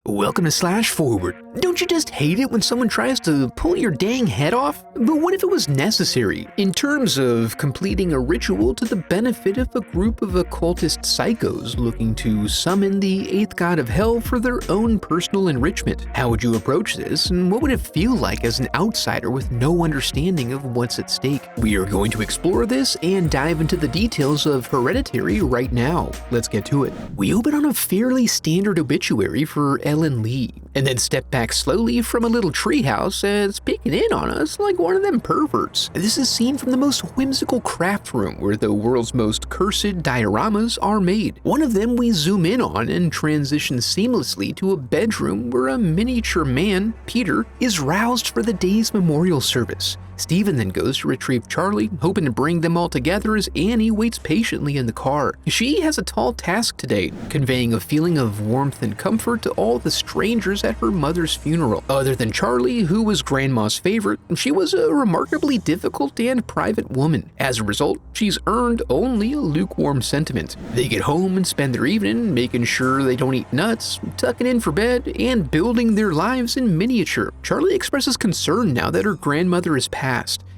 Welcome to Slash Forward. Don't you just hate it when someone tries to pull your dang head off? But what if it was necessary, in terms of completing a ritual to the benefit of a group of occultist psychos looking to summon the eighth god of hell for their own personal enrichment? How would you approach this, and what would it feel like as an outsider with no understanding of what's at stake? We are going to explore this and dive into the details of Hereditary right now. Let's get to it. We open on a fairly standard obituary for Ellen Lee, and then step back slowly from a little treehouse as peeking in on us like one of them perverts. This is seen from the most whimsical craft room where the world's most cursed dioramas are made. One of them we zoom in on and transition seamlessly to a bedroom where a miniature man, Peter, is roused for the day's memorial service. Stephen then goes to retrieve Charlie, hoping to bring them all together as Annie waits patiently in the car. She has a tall task today, conveying a feeling of warmth and comfort to all the strangers at her mother's funeral. Other than Charlie, who was Grandma's favorite, she was a remarkably difficult and private woman. As a result, she's earned only a lukewarm sentiment. They get home and spend their evening making sure they don't eat nuts, tucking in for bed, and building their lives in miniature. Charlie expresses concern now that her grandmother is passed.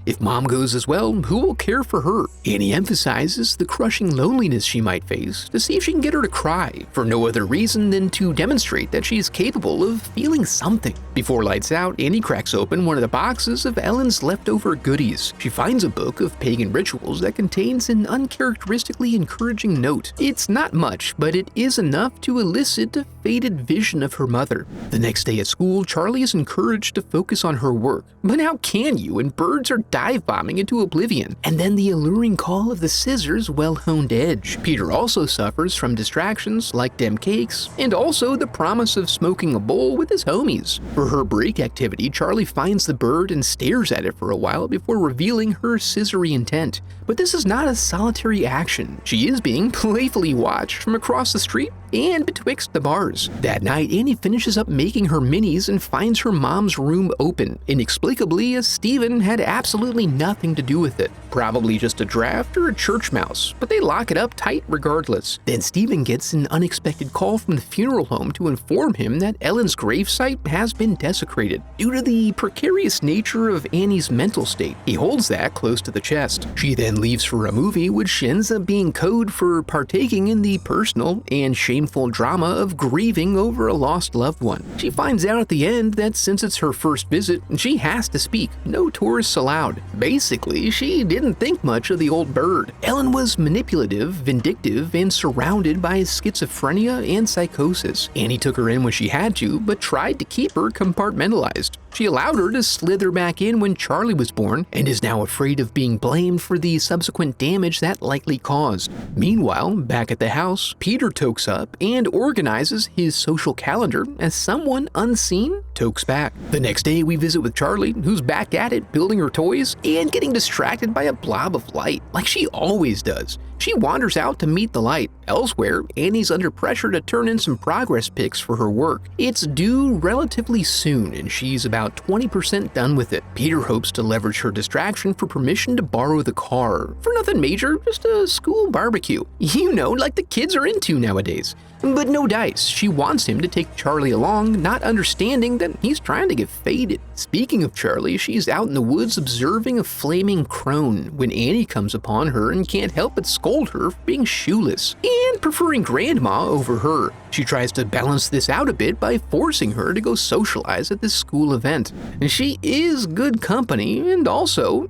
If Mom goes as well, who will care for her? Annie emphasizes the crushing loneliness she might face to see if she can get her to cry, for no other reason than to demonstrate that she is capable of feeling something. Before lights out, Annie cracks open one of the boxes of Ellen's leftover goodies. She finds a book of pagan rituals that contains an uncharacteristically encouraging note. It's not much, but it is enough to elicit a faded vision of her mother. The next day at school, Charlie is encouraged to focus on her work. But how can you when birds are dive-bombing into oblivion? And then the alluring call of the scissors' well-honed edge. Peter also suffers from distractions like dem cakes, and also the promise of smoking a bowl with his homies. For her break activity, Charlie finds the bird and stares at it for a while before revealing her scissory intent. But this is not a solitary action. She is being playfully watched from across the street and betwixt the bars. That night, Annie finishes up making her minis and finds her mom's room open, inexplicably as Stephen had absolutely nothing to do with it. Probably just a draft or a church mouse, but they lock it up tight regardless. Then Stephen gets an unexpected call from the funeral home to inform him that Ellen's gravesite has been desecrated. Due to the precarious nature of Annie's mental state, he holds that close to the chest. She then leaves for a movie, which ends up being code for partaking in the personal and shameful drama of grieving over a lost loved one. She finds out at the end that since it's her first visit, she has to speak. No tourists allowed. Basically, she didn't think much of the old bird. Ellen was manipulative, vindictive, and surrounded by schizophrenia and psychosis. Annie took her in when she had to, but tried to keep her compartmentalized. She allowed her to slither back in when Charlie was born, and is now afraid of being blamed for the subsequent damage that likely caused. Meanwhile, back at the house, Peter tokes up and organizes his social calendar as someone unseen tokes back. The next day, we visit with Charlie, who's back at it building her toys and getting distracted by a blob of light, like she always does. She wanders out to meet the light. Elsewhere, Annie's under pressure to turn in some progress pics for her work. It's due relatively soon, and she's about 20% done with it. Peter hopes to leverage her distraction for permission to borrow the car. For nothing major, just a school barbecue. You know, like the kids are into nowadays. But no dice. She wants him to take Charlie along, not understanding that he's trying to get faded. Speaking of Charlie, she's out in the woods observing a flaming crone when Annie comes upon her and can't help but scold her for being shoeless and preferring Grandma over her. She tries to balance this out a bit by forcing her to go socialize at this school event. And she is good company, and also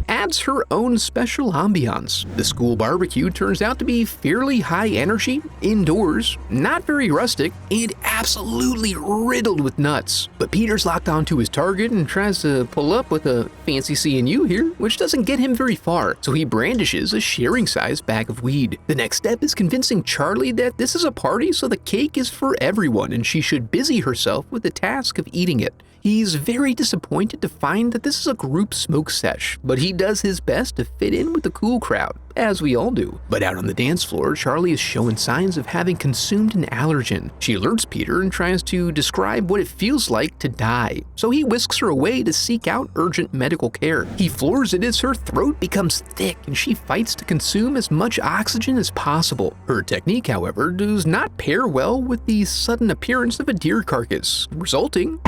adds her own special ambiance. The school barbecue turns out to be fairly high energy, indoors, not very rustic, and absolutely riddled with nuts. But Peter's locked onto his target and tries to pull up with a fancy seeing you here, which doesn't get him very far, so he brandishes a sharing-sized bag of weed. The next step is convincing Charlie that this is a party, so the cake is for everyone and she should busy herself with the task of eating it. He's very disappointed to find that this is a group smoke sesh, but he does his best to fit in with the cool crowd. as we all do. But out on the dance floor, Charlie is showing signs of having consumed an allergen. She alerts Peter and tries to describe what it feels like to die, so he whisks her away to seek out urgent medical care. He floors it as her throat becomes thick and she fights to consume as much oxygen as possible. Her technique, however, does not pair well with the sudden appearance of a deer carcass, resulting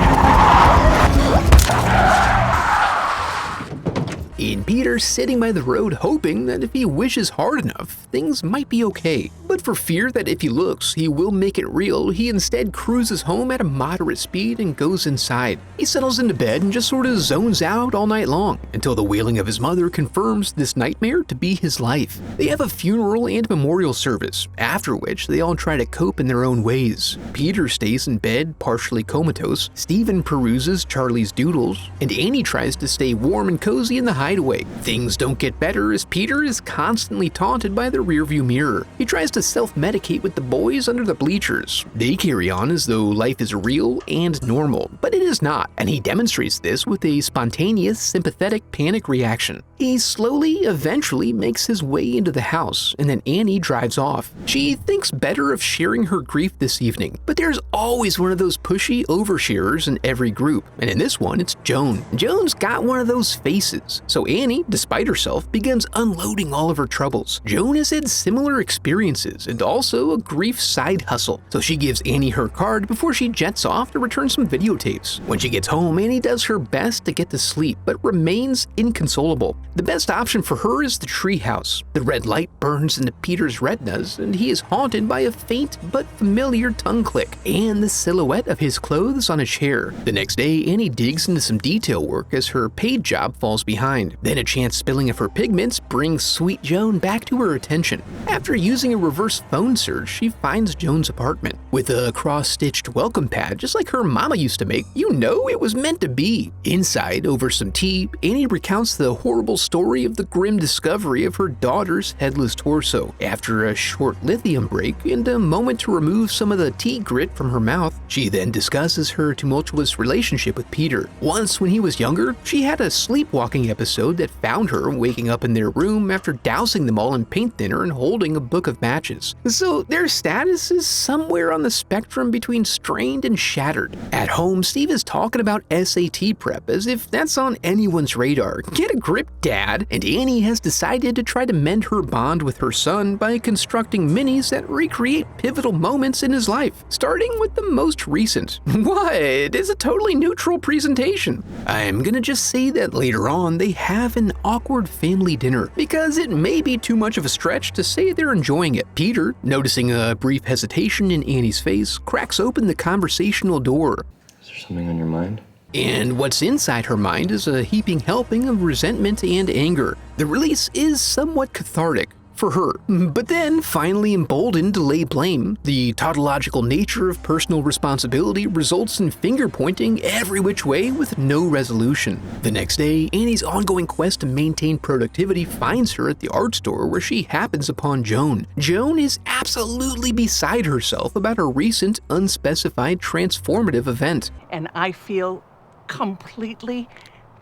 in Peter sitting by the road hoping that if he wishes hard enough, things might be okay. But for fear that if he looks, he will make it real, he instead cruises home at a moderate speed and goes inside. He settles into bed and just sort of zones out all night long, until the wailing of his mother confirms this nightmare to be his life. They have a funeral and memorial service, after which they all try to cope in their own ways. Peter stays in bed, partially comatose, Stephen peruses Charlie's doodles, and Annie tries to stay warm and cozy in the hideaway. Things don't get better as Peter is constantly taunted by the rearview mirror. He tries to self-medicate with the boys under the bleachers. They carry on as though life is real and normal, but it is not, and he demonstrates this with a spontaneous, sympathetic panic reaction. He slowly, eventually makes his way into the house, and then Annie drives off. She thinks better of sharing her grief this evening, but there's always one of those pushy oversharers in every group, and in this one, it's Joan. Joan's got one of those faces, so Annie, despite herself, begins unloading all of her troubles. Joan has had similar experiences and also a grief side hustle, so she gives Annie her card before she jets off to return some videotapes. When she gets home, Annie does her best to get to sleep, but remains inconsolable. The best option for her is the treehouse. The red light burns into Peter's retinas, and he is haunted by a faint but familiar tongue click and the silhouette of his clothes on a chair. The next day, Annie digs into some detail work as her paid job falls behind. Then a chance spilling of her pigments brings sweet Joan back to her attention. After using a reverse phone search, she finds Joan's apartment. With a cross-stitched welcome pad just like her mama used to make, you know it was meant to be. Inside, over some tea, Annie recounts the horrible story of the grim discovery of her daughter's headless torso. After a short lithium break and a moment to remove some of the tea grit from her mouth, she then discusses her tumultuous relationship with Peter. Once, when he was younger, she had a sleepwalking episode that found her waking up in their room after dousing them all in paint thinner and holding a book of matches. So their status is somewhere on the spectrum between strained and shattered. At home, Steve is talking about SAT prep as if that's on anyone's radar. Get a grip, Dad. And Annie has decided to try to mend her bond with her son by constructing minis that recreate pivotal moments in his life, starting with the most recent. What? It's a totally neutral presentation. I'm gonna just say that later on they have an awkward family dinner, because it may be too much of a stretch to say they're enjoying it. Peter, noticing a brief hesitation in Annie's face, cracks open the conversational door. Is there something on your mind? And what's inside her mind is a heaping helping of resentment and anger. The release is somewhat cathartic for her, but then finally emboldened to lay blame. The tautological nature of personal responsibility results in finger-pointing every which way with no resolution. The next day, Annie's ongoing quest to maintain productivity finds her at the art store where she happens upon Joan. Joan is absolutely beside herself about a recent unspecified transformative event. And I feel completely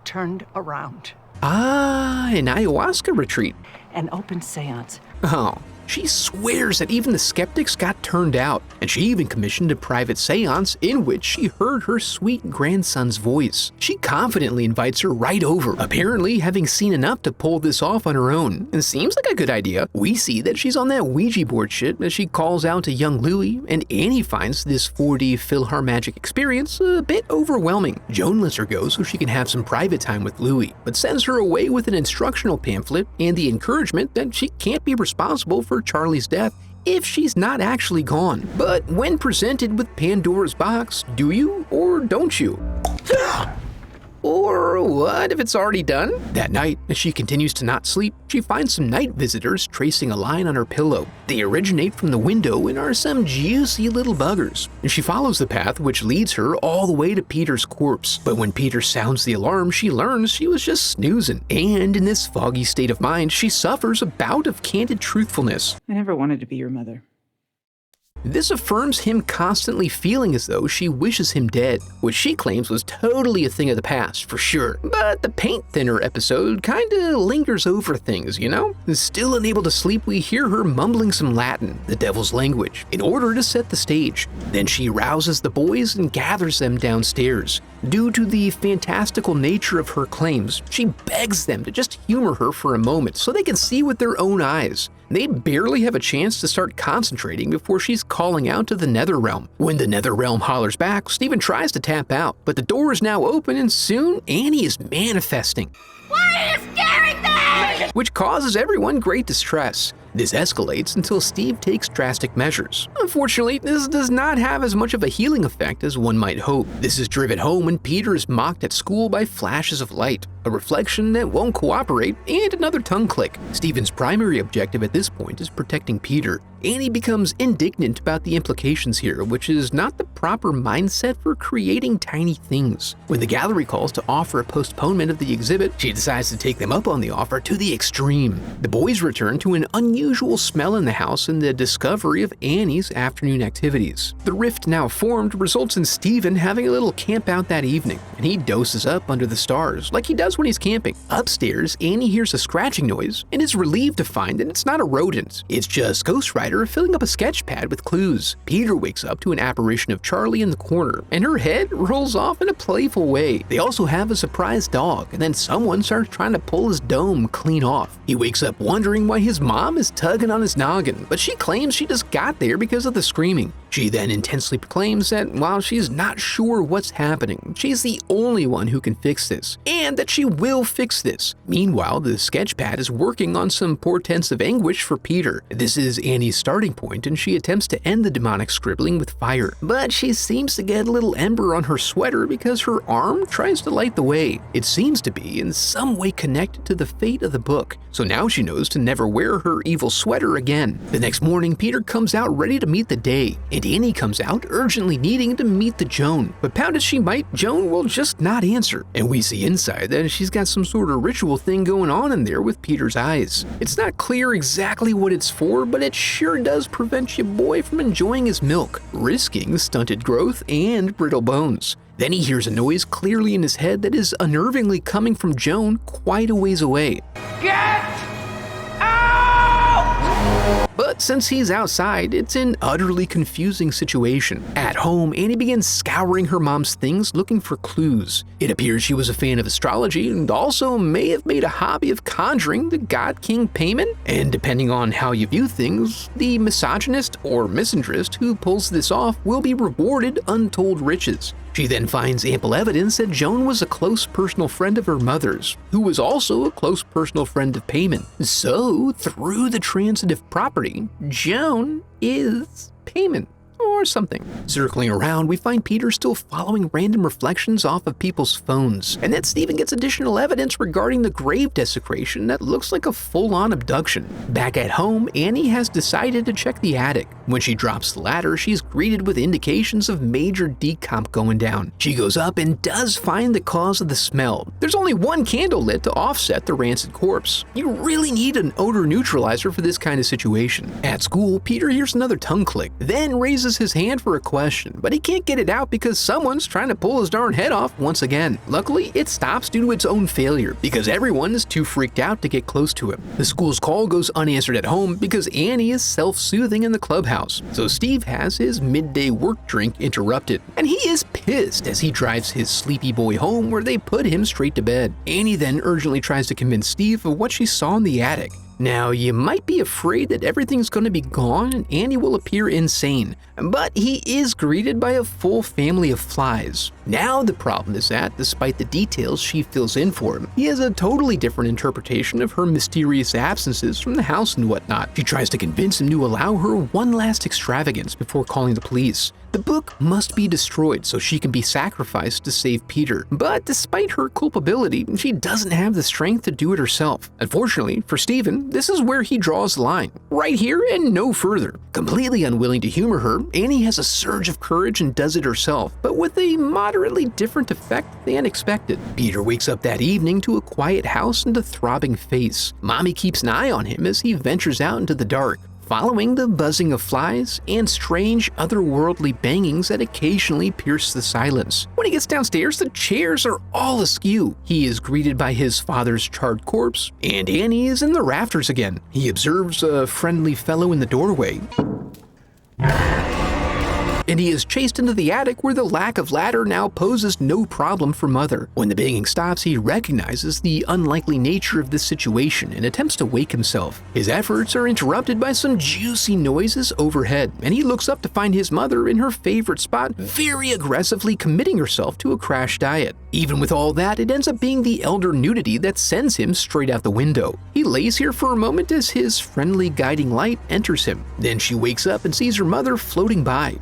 turned around. Ah, an ayahuasca retreat. An open seance. Oh, she swears that even the skeptics got turned out, and she even commissioned a private seance in which she heard her sweet grandson's voice. She confidently invites her right over, apparently having seen enough to pull this off on her own. And seems like a good idea. We see that she's on that Ouija board shit as she calls out to young Louis, and Annie finds this 4D PhilharMagic experience a bit overwhelming. Joan lets her go so she can have some private time with Louis, but sends her away with an instructional pamphlet and the encouragement that she can't be responsible for Charlie's death if she's not actually gone. But when presented with Pandora's box, do you or don't you? Or what if it's already done? That night, as she continues to not sleep, she finds some night visitors tracing a line on her pillow. They originate from the window and are some juicy little buggers. And she follows the path which leads her all the way to Peter's corpse. But when Peter sounds the alarm, she learns she was just snoozing. And in this foggy state of mind, she suffers a bout of candid truthfulness. I never wanted to be your mother. This affirms him constantly feeling as though she wishes him dead, which she claims was totally a thing of the past, for sure. But the paint thinner episode kinda lingers over things, you know? Still unable to sleep, we hear her mumbling some Latin, the devil's language, in order to set the stage. Then she rouses the boys and gathers them downstairs. Due to the fantastical nature of her claims, she begs them to just humor her for a moment so they can see with their own eyes. They barely have a chance to start concentrating before she's calling out to the Netherrealm. When the Netherrealm hollers back, Stephen tries to tap out, but the door is now open and soon Annie is manifesting. Why are you scaring me? Which causes everyone great distress. This escalates until Steve takes drastic measures. Unfortunately, this does not have as much of a healing effect as one might hope. This is driven home when Peter is mocked at school by flashes of light, a reflection that won't cooperate, and another tongue click. Stephen's primary objective at this point is protecting Peter. Annie becomes indignant about the implications here, which is not the proper mindset for creating tiny things. When the gallery calls to offer a postponement of the exhibit, she decides to take them up on the offer to the extreme. The boys return to an unusual smell in the house and the discovery of Annie's afternoon activities. The rift now formed results in Stephen having a little camp out that evening, and he doses up under the stars, like he does when he's camping. Upstairs, Annie hears a scratching noise and is relieved to find that it's not a rodent. It's just Ghost Rider filling up a sketch pad with clues. Peter wakes up to an apparition of Charlie in the corner, and her head rolls off in a playful way. They also have a surprise dog, and then someone starts trying to pull his dome clean off. He wakes up wondering why his mom is tugging on his noggin, but she claims she just got there because of the screaming. She then intensely proclaims that while she's not sure what's happening, she's the only one who can fix this, and that she will fix this. Meanwhile, the sketchpad is working on some portents of anguish for Peter. This is Annie's starting point, and she attempts to end the demonic scribbling with fire. But she seems to get a little ember on her sweater because her arm tries to light the way. It seems to be in some way connected to the fate of the book, so now she knows to never wear her evil sweater again. The next morning, Peter comes out ready to meet the day, and Annie comes out urgently needing to meet the Joan. But pound as she might, Joan will just not answer, and we see inside that she's got some sort of ritual thing going on in there with Peter's eyes. It's not clear exactly what it's for, but it sure does prevent your boy from enjoying his milk, risking stunted growth and brittle bones. Then he hears a noise clearly in his head that is unnervingly coming from Joan quite a ways away. Get out! But since he's outside, it's an utterly confusing situation. At home, Annie begins scouring her mom's things looking for clues. It appears she was a fan of astrology and also may have made a hobby of conjuring the god king Payman. And depending on how you view things, the misogynist or misandrist who pulls this off will be rewarded untold riches. She then finds ample evidence that Joan was a close personal friend of her mother's, who was also a close personal friend of Payman. So, through the transitive property, Joan is Payman. Or something. Circling around, we find Peter still following random reflections off of people's phones, and that Stephen gets additional evidence regarding the grave desecration that looks like a full-on abduction. Back at home, Annie has decided to check the attic. When she drops the ladder, she's greeted with indications of major decomp going down. She goes up and does find the cause of the smell. There's only one candle lit to offset the rancid corpse. You really need an odor neutralizer for this kind of situation. At school, Peter hears another tongue click, then raises his hand for a question, but he can't get it out because someone's trying to pull his darn head off once again. Luckily, it stops due to its own failure because everyone is too freaked out to get close to him. The school's call goes unanswered at home because Annie is self-soothing in the clubhouse, so Steve has his midday work drink interrupted, and he is pissed as he drives his sleepy boy home where they put him straight to bed. Annie then urgently tries to convince Steve of what she saw in the attic. Now, you might be afraid that everything's going to be gone and Annie will appear insane, but he is greeted by a full family of flies. Now the problem is that, despite the details she fills in for him, he has a totally different interpretation of her mysterious absences from the house and whatnot. She tries to convince him to allow her one last extravagance before calling the police. The book must be destroyed so she can be sacrificed to save Peter, but despite her culpability, she doesn't have the strength to do it herself. Unfortunately for Stephen, this is where he draws the line. Right here and no further. Completely unwilling to humor her, Annie has a surge of courage and does it herself, but with a moderately different effect than expected. Peter wakes up that evening to a quiet house and a throbbing face. Mommy keeps an eye on him as he ventures out into the dark. following the buzzing of flies and strange otherworldly bangings that occasionally pierce the silence. When he gets downstairs, the chairs are all askew. He is greeted by his father's charred corpse, and Annie is in the rafters again. He observes a friendly fellow in the doorway, and he is chased into the attic where the lack of ladder now poses no problem for Mother. When the banging stops, he recognizes the unlikely nature of this situation and attempts to wake himself. His efforts are interrupted by some juicy noises overhead, and he looks up to find his mother in her favorite spot, very aggressively committing herself to a crash diet. Even with all that, it ends up being the elder nudity that sends him straight out the window. He lays here for a moment as his friendly guiding light enters him. Then she wakes up and sees her mother floating by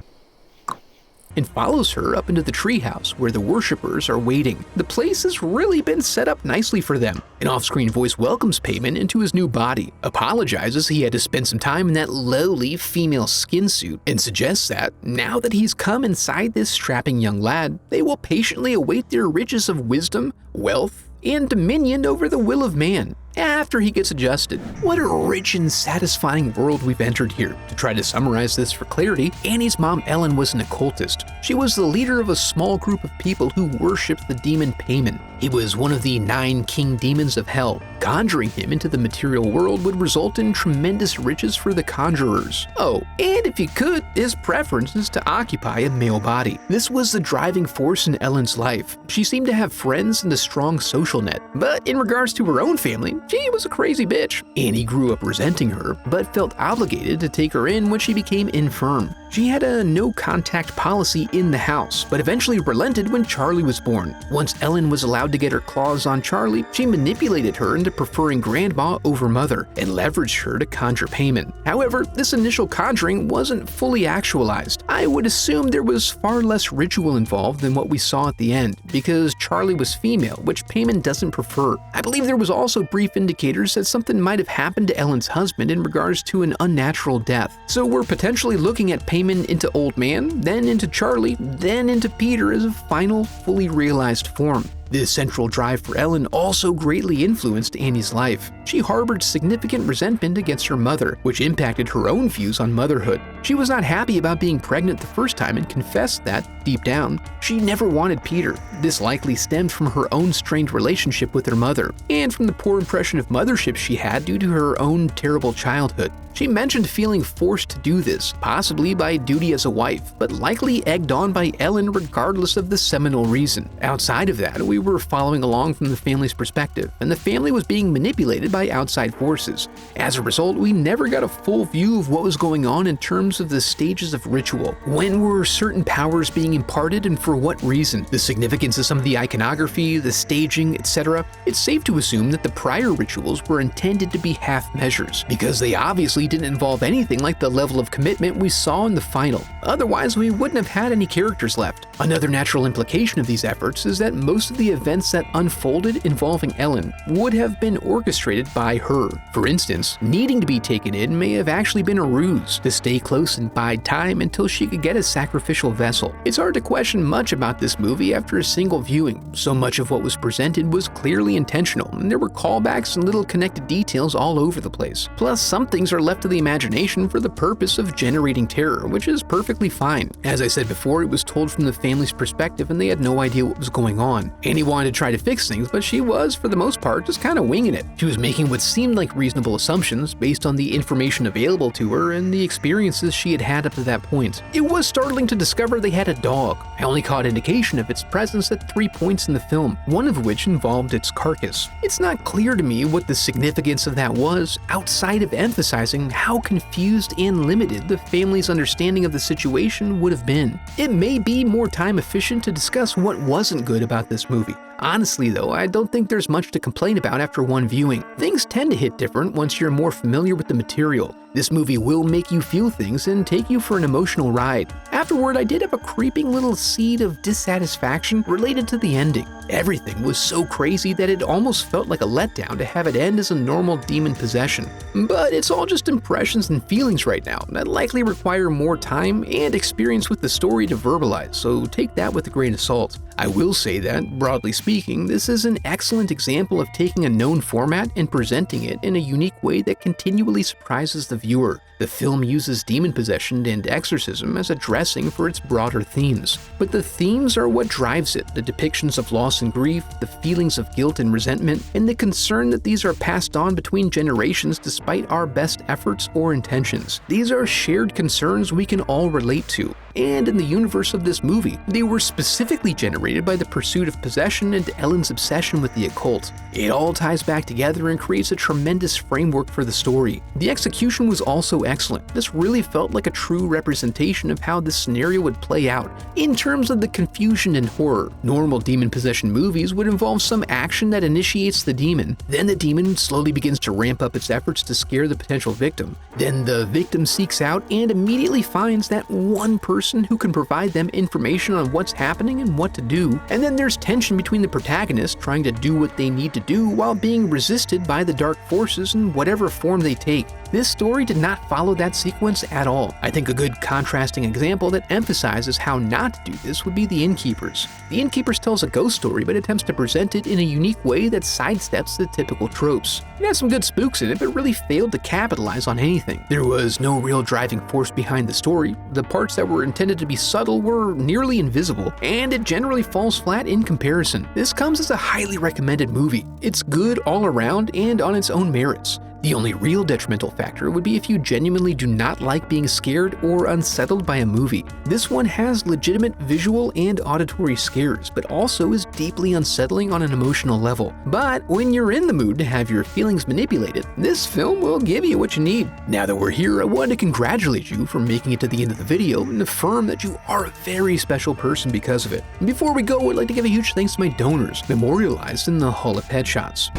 and follows her up into the treehouse where the worshippers are waiting. The place has really been set up nicely for them. An off-screen voice welcomes Payman into his new body, apologizes he had to spend some time in that lowly female skin suit, and suggests that, now that he's come inside this strapping young lad, they will patiently await their riches of wisdom, wealth, and dominion over the will of man after he gets adjusted. What a rich and satisfying world we've entered here. To try to summarize this for clarity, Annie's mom Ellen was an occultist. She was the leader of a small group of people who worshipped the demon Payman. He was one of the 9 king demons of hell. Conjuring him into the material world would result in tremendous riches for the conjurers. Oh, and if you could, his preference is to occupy a male body. This was the driving force in Ellen's life. She seemed to have friends and a strong social net, but in regards to her own family, she was a crazy bitch. Annie grew up resenting her, but felt obligated to take her in when she became infirm. She had a no-contact policy in the house, but eventually relented when Charlie was born. Once Ellen was allowed to get her claws on Charlie, she manipulated her into preferring Grandma over Mother and leveraged her to conjure Payman. However, this initial conjuring wasn't fully actualized. I would assume there was far less ritual involved than what we saw at the end, because Charlie was female, which Payman doesn't prefer. I believe there was also brief indicators that something might have happened to Ellen's husband in regards to an unnatural death. So we're potentially looking at Payman into Old Man, then into Charlie, then into Peter as a final, fully realized form. This central drive for Ellen also greatly influenced Annie's life. She harbored significant resentment against her mother, which impacted her own views on motherhood. She was not happy about being pregnant the first time and confessed that, deep down, she never wanted Peter. This likely stemmed from her own strained relationship with her mother, and from the poor impression of mothership she had due to her own terrible childhood. She mentioned feeling forced to do this, possibly by duty as a wife, but likely egged on by Ellen regardless of the seminal reason. Outside of that, we were following along from the family's perspective, and the family was being manipulated by outside forces. As a result, we never got a full view of what was going on in terms of the stages of ritual. When were certain powers being imparted and for what reason? The significance of some of the iconography, the staging, etc. It's safe to assume that the prior rituals were intended to be half measures, because they obviously didn't involve anything like the level of commitment we saw in the final. Otherwise, we wouldn't have had any characters left. Another natural implication of these efforts is that most of the events that unfolded involving Ellen would have been orchestrated by her. For instance, needing to be taken in may have actually been a ruse to stay close and bide time until she could get a sacrificial vessel. It's hard to question much about this movie after a single viewing. So much of what was presented was clearly intentional, and there were callbacks and little connected details all over the place. Plus, some things are left to the imagination for the purpose of generating terror, which is perfectly fine. As I said before, it was told from the family's perspective and they had no idea what was going on. Annie wanted to try to fix things, but she was, for the most part, just kind of winging it. She was making what seemed like reasonable assumptions based on the information available to her and the experiences she had had up to that point. It was startling to discover they had a dog. I only caught indication of its presence at 3 points in the film, one of which involved its carcass. It's not clear to me what the significance of that was, outside of emphasizing how confused and limited the family's understanding of the situation would have been. It may be more time efficient to discuss what wasn't good about this movie. Honestly though, I don't think there's much to complain about after one viewing. Things tend to hit different once you're more familiar with the material. This movie will make you feel things and take you for an emotional ride. Afterward, I did have a creeping little seed of dissatisfaction related to the ending. Everything was so crazy that it almost felt like a letdown to have it end as a normal demon possession. But it's all just impressions and feelings right now that likely require more time and experience with the story to verbalize, so take that with a grain of salt. I will say that, broadly speaking, this is an excellent example of taking a known format and presenting it in a unique way that continually surprises the viewer. The film uses demon possession and exorcism as a dressing for its broader themes, but the themes are what drives it: the depictions of loss and grief, the feelings of guilt and resentment, and the concern that these are passed on between generations despite our best efforts or intentions. These are shared concerns we can all relate to. And in the universe of this movie, they were specifically generated by the pursuit of possession and Ellen's obsession with the occult. It all ties back together and creates a tremendous framework for the story. The execution was also excellent. This really felt like a true representation of how this scenario would play out. In terms of the confusion and horror, normal demon possession movies would involve some action that initiates the demon. Then the demon slowly begins to ramp up its efforts to scare the potential victim. Then the victim seeks out and immediately finds that one person who can provide them information on what's happening and what to do. And then there's tension between the protagonists trying to do what they need to do while being resisted by the dark forces in whatever form they take. This story did not follow that sequence at all. I think a good contrasting example that emphasizes how not to do this would be The Innkeepers. The Innkeepers tells a ghost story but attempts to present it in a unique way that sidesteps the typical tropes. It has some good spooks in it, but really failed to capitalize on anything. There was no real driving force behind the story. The parts that were intended to be subtle were nearly invisible, and it generally falls flat in comparison. This comes as a highly recommended movie. It's good all around and on its own merits. The only real detrimental factor would be if you genuinely do not like being scared or unsettled by a movie. This one has legitimate visual and auditory scares, but also is deeply unsettling on an emotional level. But when you're in the mood to have your feelings manipulated, this film will give you what you need. Now that we're here, I want to congratulate you for making it to the end of the video and affirm that you are a very special person because of it. Before we go, I'd like to give a huge thanks to my donors, memorialized in the Hall of Headshots.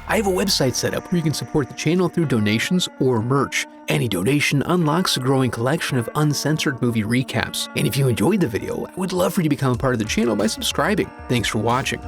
I have a website set up where you can support the channel through donations or merch. Any donation unlocks a growing collection of uncensored movie recaps. And if you enjoyed the video, I would love for you to become a part of the channel by subscribing. Thanks for watching.